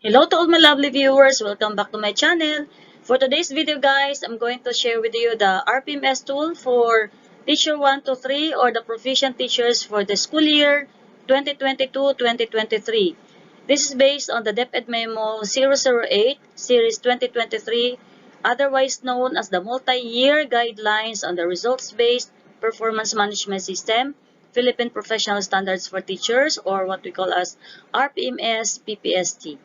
Hello to all my lovely viewers, welcome back to my channel. For today's video guys, I'm going to share with you the Rpms tool for Teacher 1 to 3 or the Proficient Teachers for the school year 2022-2023. This is based on the DepEd Memo 008 Series 2023, otherwise known as the Multi-Year Guidelines on the Results-Based Performance Management System, Philippine Professional Standards for Teachers, or what we call as Rpms-Ppst.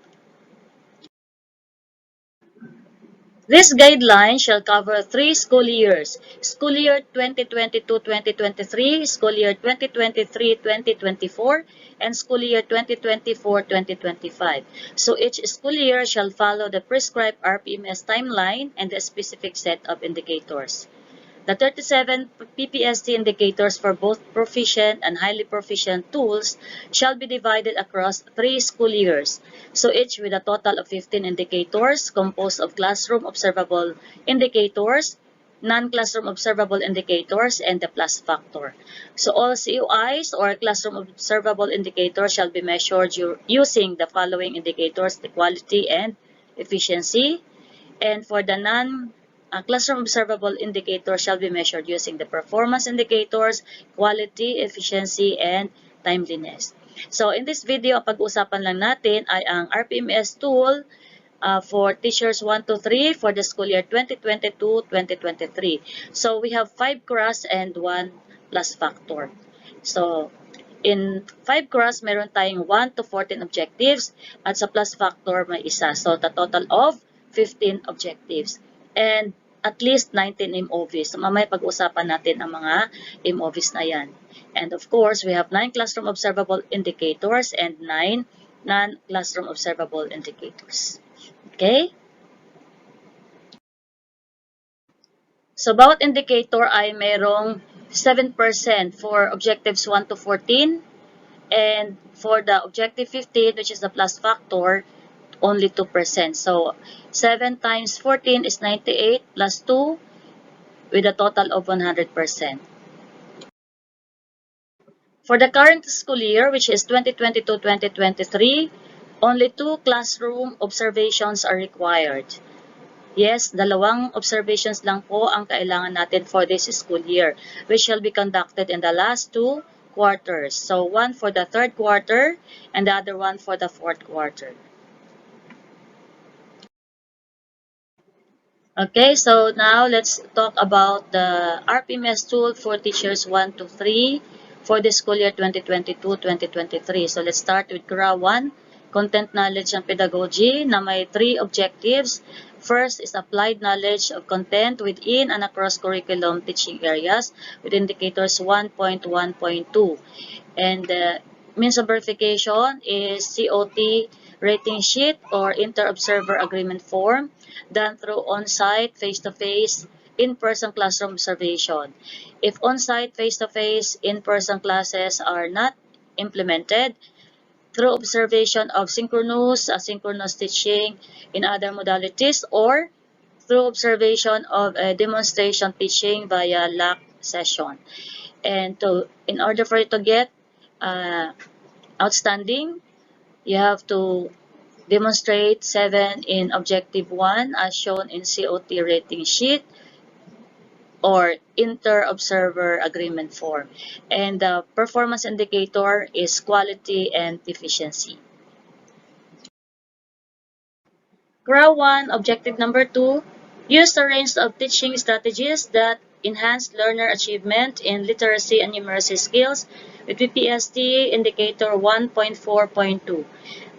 This guideline shall cover 3 school years: school year 2022-2023, school year 2023-2024, and school year 2024-2025. So each school year shall follow the prescribed RPMS timeline and the specific set of indicators. The 37 PPST indicators for both proficient and highly proficient tools shall be divided across 3 school years, so each with a total of 15 indicators composed of classroom observable indicators, non-classroom observable indicators, and the plus factor. So all COIs or classroom observable indicators shall be measured using the following indicators: the quality and efficiency. And for the classroom observable indicators shall be measured using the performance indicators, quality, efficiency, and timeliness. So in this video, pag-usapan lang natin ay ang RPMS tool for teachers 1 to 3 for the school year 2022-2023. So we have 5 cross and 1 plus factor. So in 5 cross, meron tayong 1 to 14 objectives at sa plus factor may isa. So the total of 15 objectives. And at least 19 MOVs. So mamaya pag-usapan natin ang mga MOVs na yan. And of course, we have 9 classroom observable indicators and 9 non-classroom observable indicators. Okay? So bawat indicator ay merong 7% for objectives 1 to 14. And for the objective 15, which is the plus factor, only 2%. So 7 times 14 is 98 plus 2 with a total of 100%. For the current school year, which is 2022-2023, only 2 classroom observations are required. Yes, 2 observations lang po ang kailangan natin for this school year, which shall be conducted in the last 2 quarters. So 1 for the 3rd quarter and the other one for the 4th quarter. Okay, so now let's talk about the RPMS tool for teachers 1 to 3 for the school year 2022-2023. So let's start with GRA 1, Content Knowledge and Pedagogy, na may 3 objectives. First is applied knowledge of content within and across curriculum teaching areas with indicators 1.1.2. And the means of verification is COT rating sheet or inter-observer agreement form done through on-site, face-to-face, in-person classroom observation. If on-site, face-to-face, in-person classes are not implemented, through observation of synchronous, asynchronous teaching in other modalities, or through observation of a demonstration teaching via LAC session. And in order for you to get outstanding, you have to demonstrate 7 in Objective 1 as shown in COT rating sheet or inter-observer agreement form. And the performance indicator is quality and efficiency. GRA 1, Objective number 2, use a range of teaching strategies that enhance learner achievement in literacy and numeracy skills with PPST indicator 1.4.2.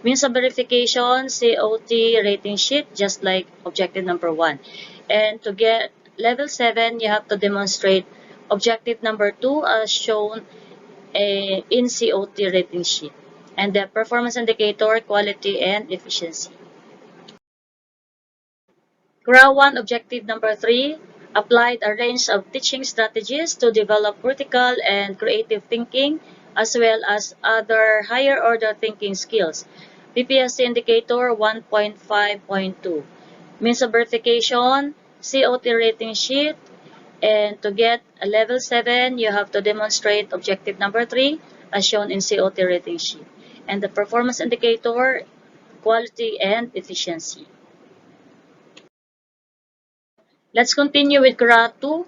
Means of verification, COT rating sheet, just like objective number 1. And to get level 7, you have to demonstrate objective number 2 as shown in COT rating sheet. And the performance indicator, quality and efficiency. GRA 1, objective number 3, applied a range of teaching strategies to develop critical and creative thinking as well as other higher order thinking skills. PPST indicator 1.5.2. Means of verification, COT rating sheet, and to get a level 7, you have to demonstrate objective number 3 as shown in COT rating sheet. And the performance indicator quality and efficiency. Let's continue with CRA 2,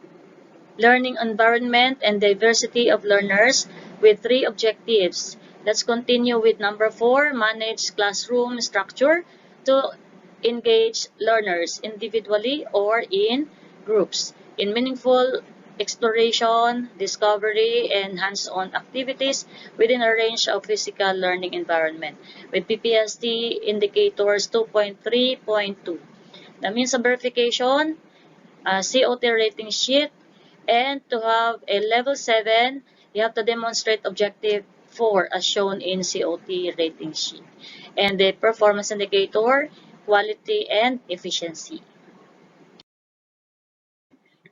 learning environment and diversity of learners with 3 objectives. Let's continue with number 4, manage classroom structure to engage learners individually or in groups in meaningful exploration, discovery, and hands-on activities within a range of physical learning environment with PPST indicators 2.3.2. The means of verification, COT rating sheet, and to have a level 7, you have to demonstrate objective 4 as shown in COT rating sheet. And the performance indicator, quality and efficiency.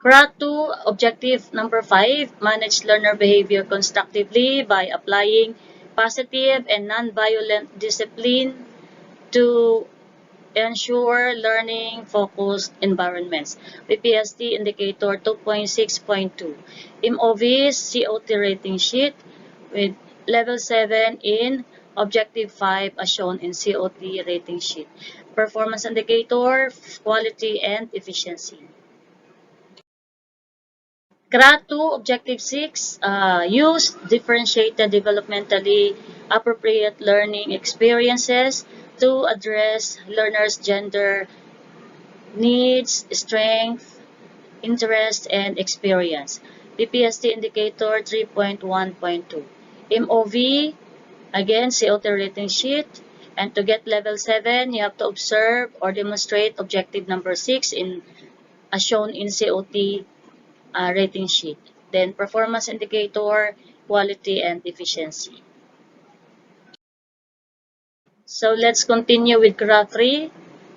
CRA 2, objective number 5, manage learner behavior constructively by applying positive and non-violent discipline to ensure learning-focused environments. PPST indicator 2.6.2. MOV COT rating sheet with level 7 in objective 5 as shown in COT rating sheet. Performance indicator, quality and efficiency. CRA 2, objective 6, use differentiated developmentally appropriate learning experiences to address learners' gender needs, strength, interest, and experience. PPST indicator 3.1.2. MOV, again, COT rating sheet. And to get level 7, you have to observe or demonstrate objective number 6 as shown in COT rating sheet. Then performance indicator, quality, and efficiency. So let's continue with CRA 3,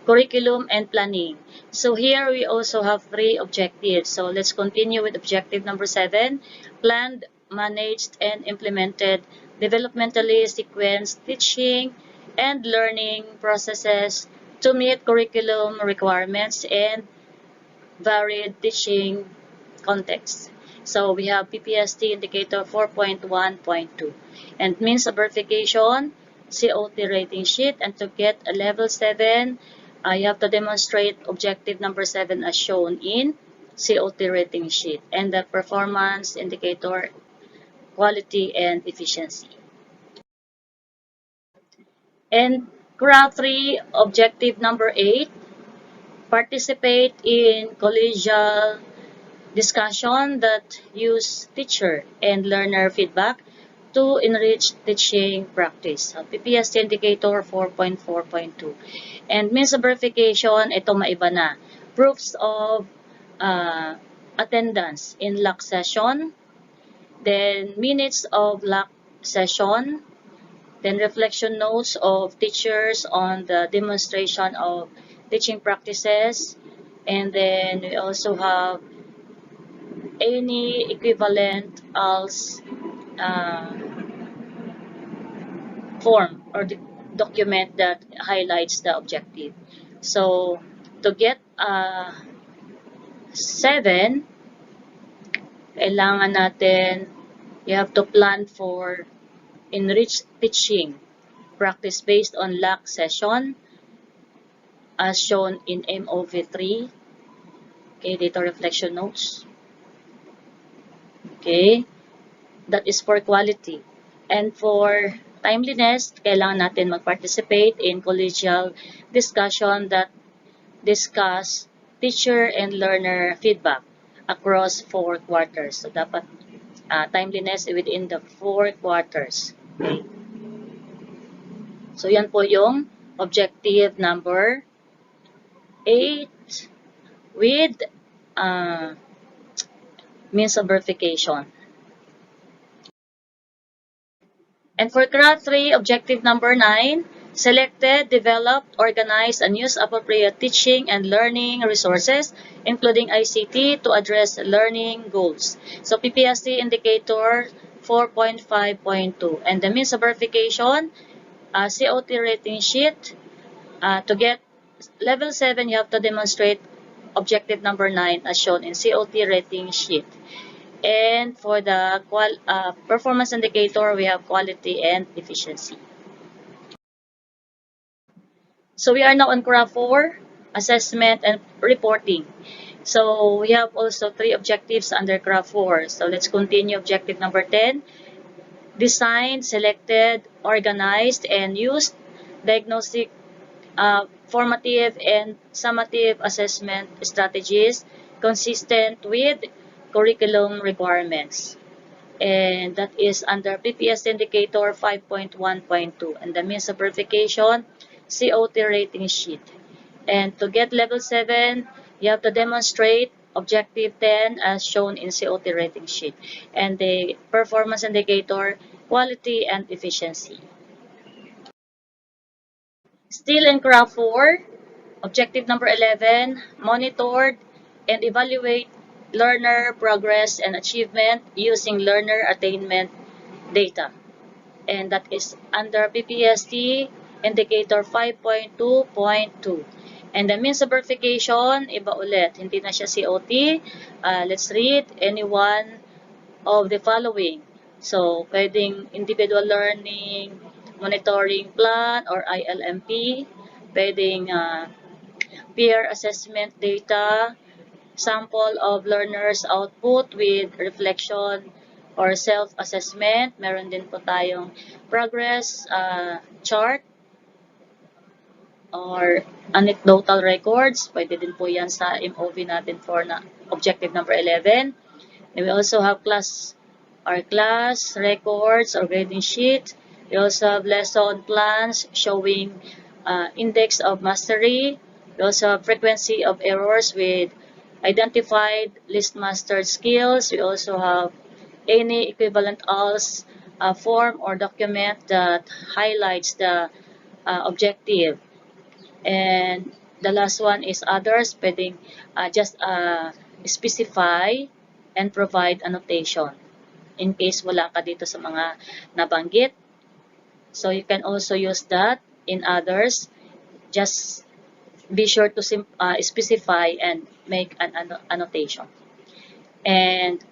curriculum and planning. So here we also have 3 objectives. So let's continue with objective number 7, planned, managed, and implemented developmentally sequenced teaching and learning processes to meet curriculum requirements and varied teaching contexts. So we have PPST indicator 4.1.2 and means of verification, COT rating sheet, and to get a level 7, you have to demonstrate objective number 7 as shown in COT rating sheet and the performance indicator, quality and efficiency. And CRA 3, objective number 8, participate in collegial discussion that use teacher and learner feedback to enrich teaching practice. PPST indicator 4.4.2. And means of verification, ito maiba na. Proofs of attendance in LAC session, then minutes of LAC session, then reflection notes of teachers on the demonstration of teaching practices, and then we also have any equivalent als form or the document that highlights the objective. So to get 7, kailangan natin, you have to plan for enriched teaching practice based on LAC session as shown in MOV3. Okay, data reflection notes. Okay, that is for quality. And for timeliness, kailangan natin mag-participate in collegial discussion that discuss teacher and learner feedback across 4 quarters. So, dapat timeliness within the 4 quarters. Okay. So, yan po yung objective number 8 with means of verification. And for CRA 3, objective number 9, selected, developed, organized, and use appropriate teaching and learning resources, including ICT, to address learning goals. So PPST indicator 4.5.2. And the means of verification, COT rating sheet. To get level 7, you have to demonstrate objective number 9 as shown in COT rating sheet. And for the performance indicator, we have quality and efficiency. So we are now on graph 4, assessment and reporting. So we have also 3 objectives under graph 4. So let's continue objective number 10. Designed, selected, organized, and used diagnostic, formative, and summative assessment strategies consistent with curriculum requirements. And that is under PPS indicator 5.1.2, and the means of verification COT rating sheet. And to get level 7, you have to demonstrate objective 10 as shown in COT rating sheet, and the performance indicator quality and efficiency. Still in graph 4, objective number 11, monitored and evaluate learner progress and achievement using learner attainment data. And that is under PPST indicator 5.2.2. And the means of verification, iba ulit, hindi na siya COT. Let's read any one of the following. So, pwedeng individual learning monitoring plan or ILMP, pwedeng peer assessment data, sample of learners output with reflection or self-assessment. Meron din po tayong progress chart or anecdotal records. Pwede din po yan sa MOV natin for na objective number 11. And we also have class records or grading sheet. We also have lesson plans showing index of mastery. We also have frequency of errors with identified least mastered skills. We also have any equivalent else form or document that highlights the objective. And the last one is others, pwedeng just specify and provide annotation in case wala ka dito sa mga nabanggit. So you can also use that in others. Just be sure to specify and make an annotation. And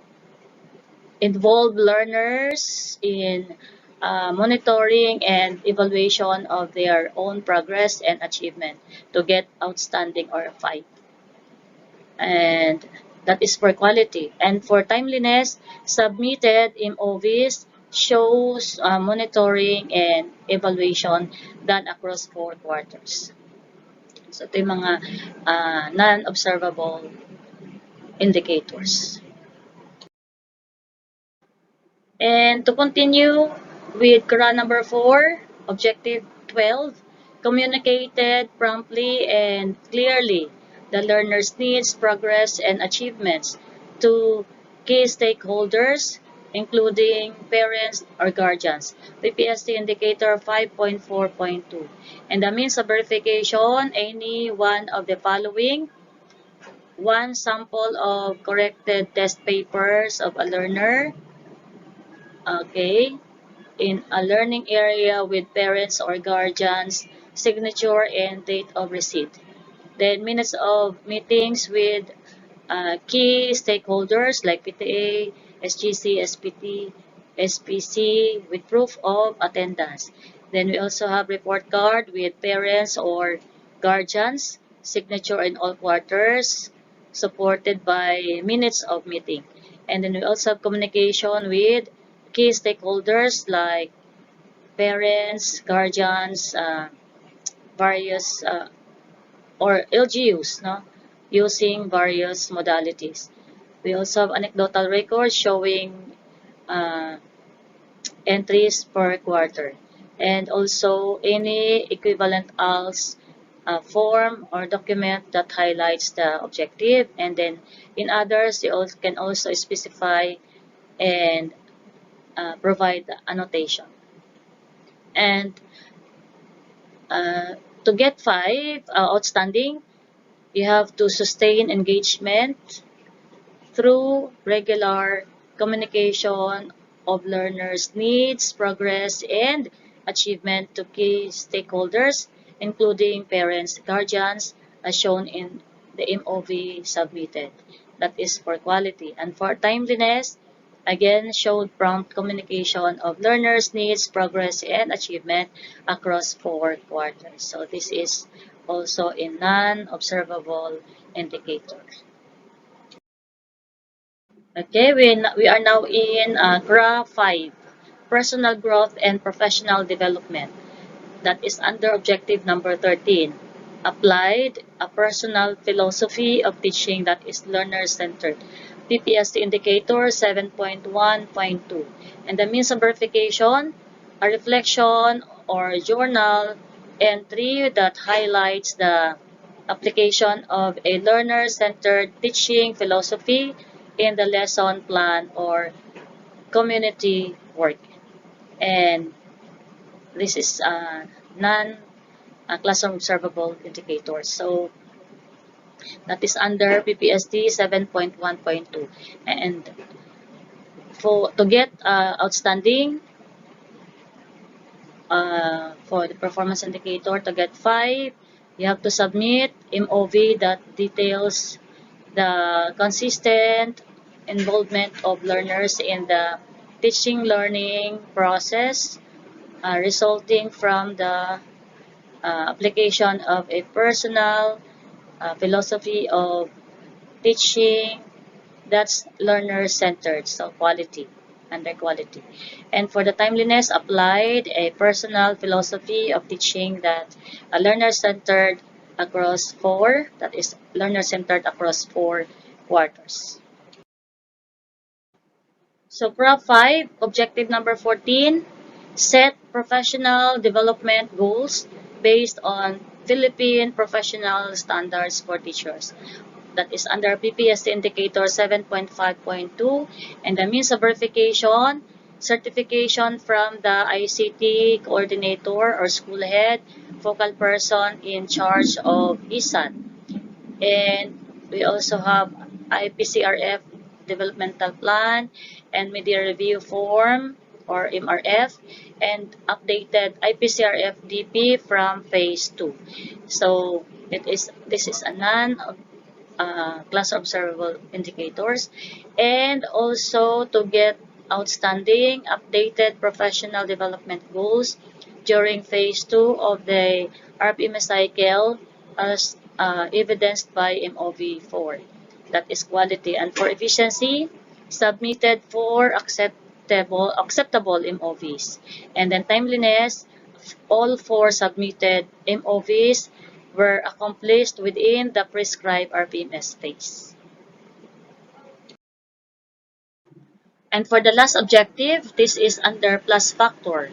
involve learners in monitoring and evaluation of their own progress and achievement to get outstanding or 5. And that is for quality. And for timeliness, submitted MOVs shows monitoring and evaluation done across 4 quarters. So ito yung mga non-observable indicators. And to continue with CRA number 4, objective 12, communicated promptly and clearly the learner's needs, progress, and achievements to key stakeholders, including parents or guardians. PPST indicator 5.4.2. And the means of verification, any one of the following: one sample of corrected test papers of a learner, okay, in a learning area with parents or guardians, signature and date of receipt. Then minutes of meetings with key stakeholders like PTA, SGC, SPT, SPC with proof of attendance. Then we also have report card with parents or guardians, signature in all quarters, supported by minutes of meeting. And then we also have communication with key stakeholders like parents, guardians, various or LGUs, no, using various modalities. We also have anecdotal records showing entries per quarter, and also any equivalent else form or document that highlights the objective. And then in others, you can also specify and provide annotation. And to get 5 outstanding, you have to sustain engagement through regular communication of learners' needs, progress, and achievement to key stakeholders, including parents, guardians, as shown in the MOV submitted. That is for quality. And for timeliness, again showed prompt communication of learners' needs, progress, and achievement across 4 quarters. So this is also a non-observable indicator. Okay, we are now in graph 5, personal growth and professional development. That is under objective number 13. Applied a personal philosophy of teaching that is learner-centered. PPST indicator 7.1.2. And the means of verification, a reflection or journal entry that highlights the application of a learner-centered teaching philosophy in the lesson plan or community work. And this is non classroom observable indicators. So that is under PPST 7.1.2. And for to get outstanding for the performance indicator, to get 5, you have to submit MOV that details the consistent involvement of learners in the teaching learning process resulting from the application of a personal philosophy of teaching that's learner-centered, so quality, under quality. And for the timeliness, applied a personal philosophy of teaching that learner-centered across 4, that is learner-centered across 4 quarters. So Prop 5, objective number 14, set professional development goals based on Philippine professional standards for teachers. That is under PPST indicator 7.5.2, and the means of verification, certification from the ICT coordinator or school head, focal person in charge of ESAN. And we also have Ipcrf developmental plan and media review form or MRF, and updated Ipcrf DP from phase 2. So this is a class observable indicators, and also to get outstanding updated professional development goals during phase 2 of the RPMS cycle as evidenced by MOV4. That is quality. And for efficiency, submitted for acceptable MOVs. And then timeliness, all 4 submitted MOVs were accomplished within the prescribed RPMS phase. And for the last objective, this is under plus factor.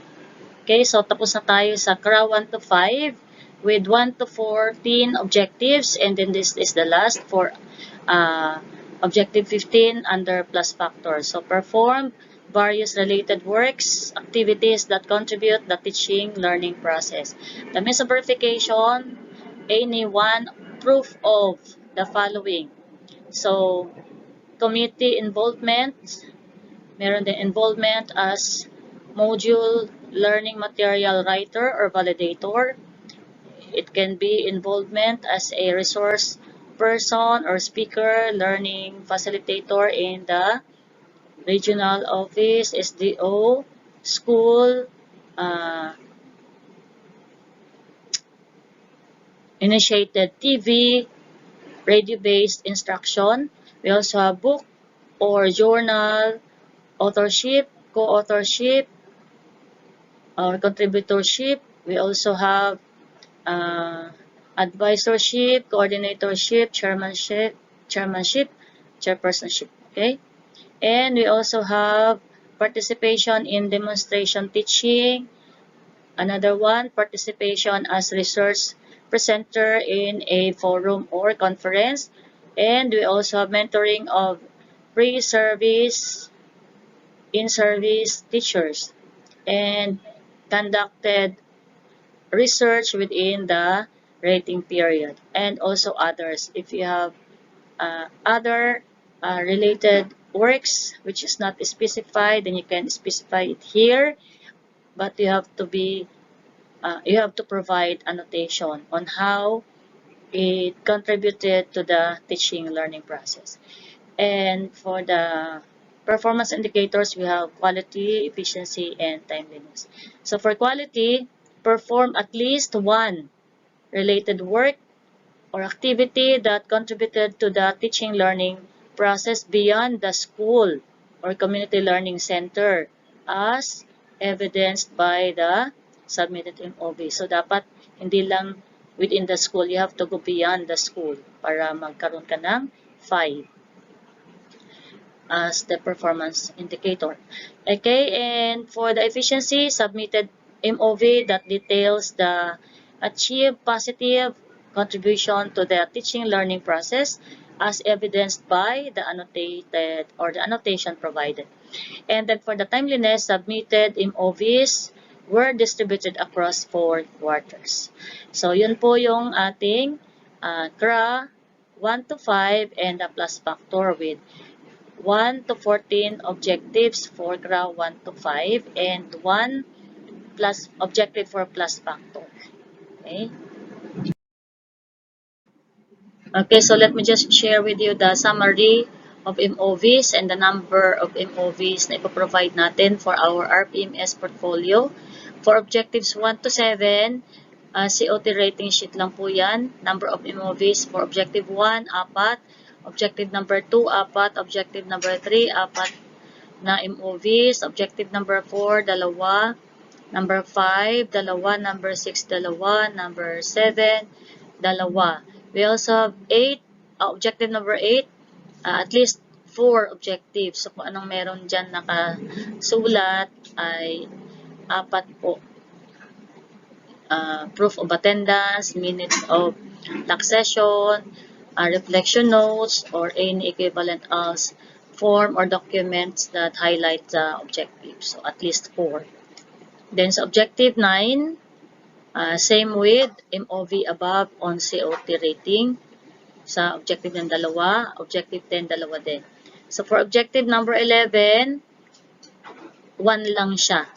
Okay, so tapos na tayo sa CRA 1 to 5 with 1 to 14 objectives, and then this is the last for objective 15 under plus factor. So perform various related works, activities that contribute the teaching learning process. The means of verification, any one proof of the following. So committee involvement, meron din involvement as module learning material writer or validator. It can be involvement as a resource person or speaker, learning facilitator in the regional office, SDO, school, initiated TV, radio-based instruction. We also have book or journal, authorship, co-authorship, or contributorship. We also have advisorship, coordinatorship, chairpersonship. Okay, and we also have participation in demonstration teaching. Another one, participation as research presenter in a forum or conference. And we also have mentoring of pre-service, in-service teachers, and conducted research within the rating period, and also others. If you have other related works which is not specified, then you can specify it here, but you have to provide annotation on how it contributed to the teaching learning process. And for the performance indicators, we have quality, efficiency, and timeliness. So for quality, perform at least one related work or activity that contributed to the teaching learning process beyond the school or community learning center as evidenced by the submitted MOV. So dapat hindi lang within the school, you have to go beyond the school para magkaroon ka ng 5 as the performance indicator. Okay, and for the efficiency, submitted MOV that details the achieved positive contribution to the teaching learning process as evidenced by the annotated or the annotation provided. And then for the timeliness, submitted MOVs were distributed across 4 quarters. So yun po yung ating CRA 1 to 5 and the plus factor with 1 to 14 objectives for CRA 1 to 5 and 1 plus objective for plus factor. Okay. Okay, so let me just share with you the summary of MOVs and the number of MOVs na ipoprovide natin for our RPMS portfolio. For objectives 1 to 7, COT rating sheet lang po yan. Number of MOVs for objective 1, 4. Objective number 2, 4. Objective number 3, 4 na MOVs. Objective number 4, 2. Number 5, 2. Number 6, 2. Number 7, 2. We also have 8, objective number 8, at least 4 objectives. So kung anong meron dyan nakasulat ay 4 po. Proof of attendance, minutes of LAC session, reflection notes, or any equivalent as form or documents that highlight the objectives. So at least 4. Then sa objective 9, same with MOV above on COT rating. Sa objective ng 2, objective 10, 2 din. So for objective number 11, 1 lang siya.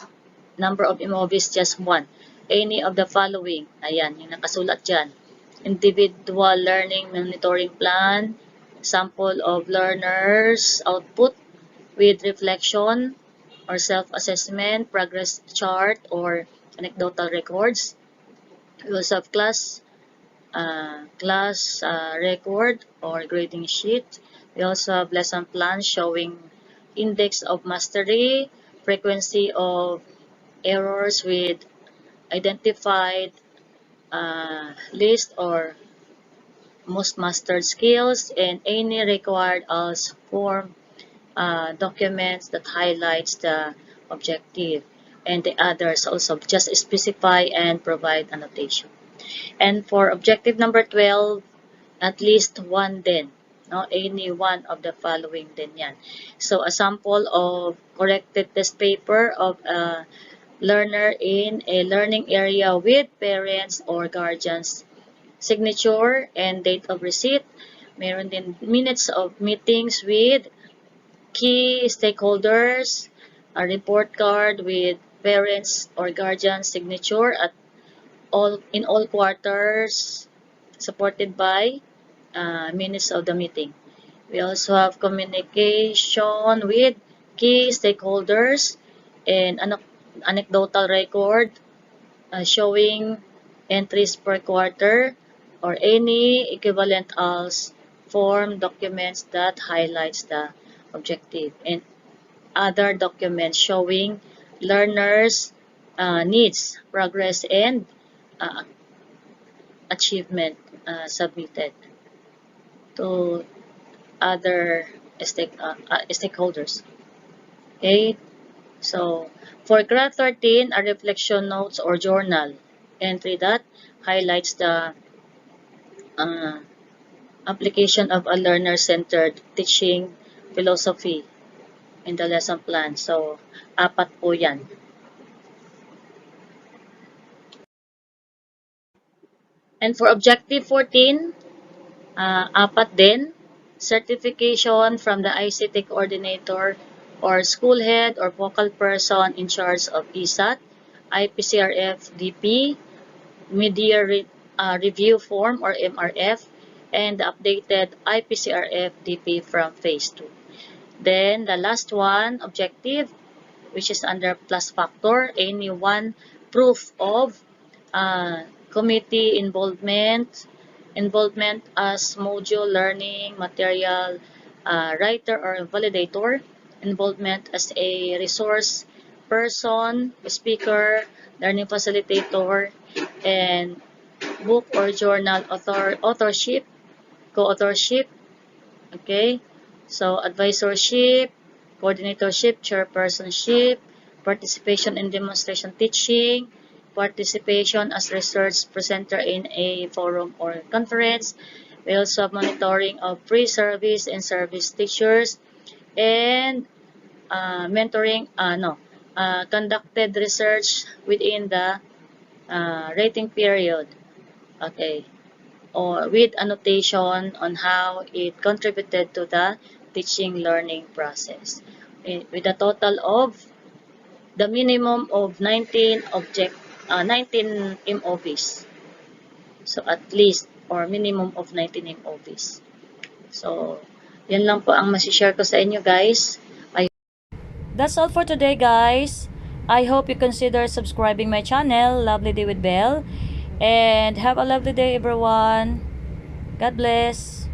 Number of MOVs just 1. Any of the following. Ayan, yung nakasulat dyan. Individual learning monitoring plan, sample of learners output with reflection or self-assessment, progress chart, or anecdotal records. We also have class record or grading sheet. We also have lesson plans showing index of mastery, frequency of errors with identified list or most mastered skills, and any required as form documents that highlights the objective, and the others also just specify and provide annotation. And for objective number 12, at least 1 din. No? Any one of the following din yan. So a sample of corrected test paper of a learner in a learning area with parents or guardians signature and date of receipt. Meron din minutes of meetings with key stakeholders, a report card with parents or guardian signature at in all quarters, supported by minutes of the meeting. We also have communication with key stakeholders and anecdotal record showing entries per quarter or any equivalent as form documents that highlights the objective, and other documents showing learners' needs, progress, and achievement submitted to other stakeholders. Okay, so for graph 13, a reflection notes or journal entry that highlights the application of a learner-centered teaching philosophy in the lesson plan. So, 4 po yan. And for objective 14, 4 din, certification from the ICT coordinator or school head or focal person in charge of ESAT, Ipcrf DP, media review form or MRF, and the updated Ipcrf DP from phase 2. Then the last one, objective, which is under plus factor, any one proof of committee involvement as module learning material writer or validator, involvement as a resource person, speaker, learning facilitator, and book or journal authorship, co-authorship, okay? So, advisorship, coordinatorship, chairpersonship, participation in demonstration teaching, participation as research presenter in a forum or conference. We also have monitoring of pre-service and service teachers, and mentoring, conducted research within the rating period. Okay, or with annotation on how it contributed to the teaching learning process. With a total of the minimum of 19 MOVs. So at least or minimum of 19 MOVs. So yun lang po ang masishare ko sa inyo, guys. That's all for today, guys. I hope you consider subscribing my channel, Lovely Day with Belle. And have a lovely day, everyone. God bless.